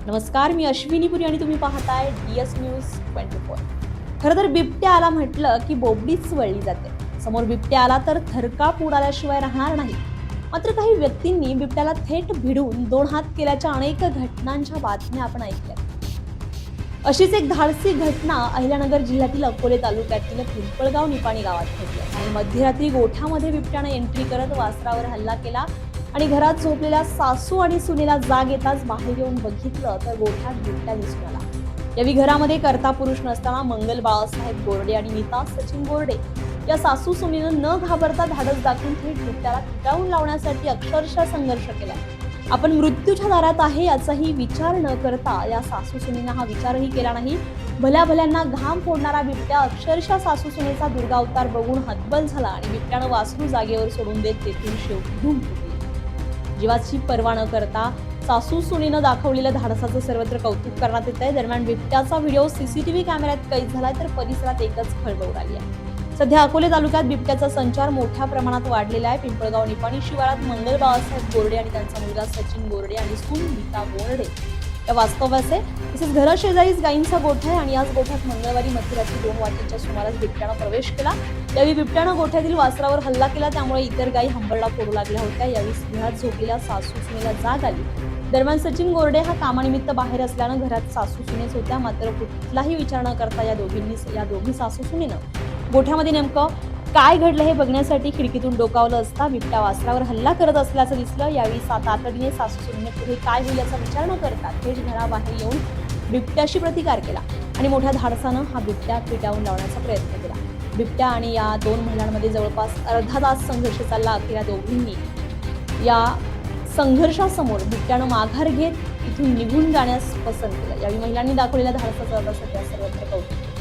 नमस्कार, मी अश्विनी पुरी आणि तुम्ही पाहताय DS न्यूज 24। खरं तर बिबट्या आला म्हटलं की बोबडीच वळली जाते। समोर बिबट्या आला तर थरकाप उडाल्याशिवाय राहणार नाही। मात्र काही व्यक्तींनी बिबट्याला थेट भिडून दोन हात केल्याच्या अनेक घटनांच्या बातम्या आपण ऐकल्या। अशीच एक धाडसी घटना अहिल्यानगर जिल्ह्यातील अकोले तालुक्यातील पिंपळगाव निपाणी गावात घडली आणि मध्यरात्री गोठ्यामध्ये बिबट्याने एंट्री करत वासरावर हल्ला केला आणि घरात झोपलेल्या सासू आणि सुनेला जाग येताच बाहेर येऊन बघितलं तर गोठ्यात बिबट्या दिसून आला। यावेळी घरामध्ये कर्ता पुरुष नसताना मंगल बाळासाहेब गोरडे आणि नीता सचिन गोरडे या सासू सुनेनं न घाबरता धाडस दाखवून थेट बिबट्याला पिटाळून लावण्यासाठी अक्षरशः संघर्ष केला। आपण मृत्यूच्या दारात आहे याचाही विचार न करता या सासू सुनेनं हा विचारही केला नाही। भल्या भल्यांना घाम फोडणारा बिबट्या अक्षरशः सासू सुनेचा दुर्गावतार बघून हतबल झाला आणि बिबट्यानं वासरू जागेवर सोडून देत तेथून शेवटी धूम फुटली। जीवाची पर्वा न करता सासू सुनेनं दाखवलेल्या धाडसाचं सर्वत्र कौतुक करण्यात येत आहे। दरम्यान बिबट्याचा व्हिडिओ सीसीटीव्ही कॅमेऱ्यात कैद झालाय तर परिसरात एकच खळबळ उडाली आहे। सध्या अकोले तालुक्यात बिबट्याचा संचार मोठ्या प्रमाणात वाढलेला आहे। पिंपळगाव निपाणी शिवारात मंगल बाळासाहेब गोरडे आणि त्यांचा मुलगा सचिन गोरडे आणि सून नीता गोरडे या वास्तव्यास आहे। तसेच घराशेजारीच गायींचा गोठा आहे आणि याच गोठ्यात मंगळवारी मध्यरात्री 2 वाजेच्या सुमारास बिबट्यानं प्रवेश केला। यावेळी बिबट्यानं गोठ्यातील वासरावर हल्ला केला, त्यामुळे इतर गायी हंबरडा फोडू लागल्या होत्या। यावेळी घरात झोपलेल्या सासू सुनेला जाग आली। दरम्यान सचिन गोरडे हा कामानिमित्त बाहेर असल्यानं घरात सासू सुनेच होत्या। मात्र कुठलाही विचार न करता या दोघी सासू सुनेनं गोठ्यामध्ये नेमकं काय घडलं हे बघण्यासाठी खिडकीतून डोकावलं असता बिबट्या वासरावर हल्ला करत असल्याचं दिसलं। यावेळी तातडीने सासू सुनेने पुढे काय होईल याचा विचार न करता थेट घराबाहेर येऊन बिबट्याशी प्रतिकार केला आणि मोठ्या धाडसानं हा बिबट्या पिटाळून लावण्याचा प्रयत्न केला। बिबट्या आणि या दोन महिलांमध्ये जवळपास अर्धा तास संघर्ष चालला। अखेर या दोघींनी या संघर्षासमोर बिबट्यानं माघार घेत इथून निघून जाण्यास पसंत केलं। यावेळी महिलांनी दाखवलेल्या धाडसाचं सध्या सर्वत्र कौतुक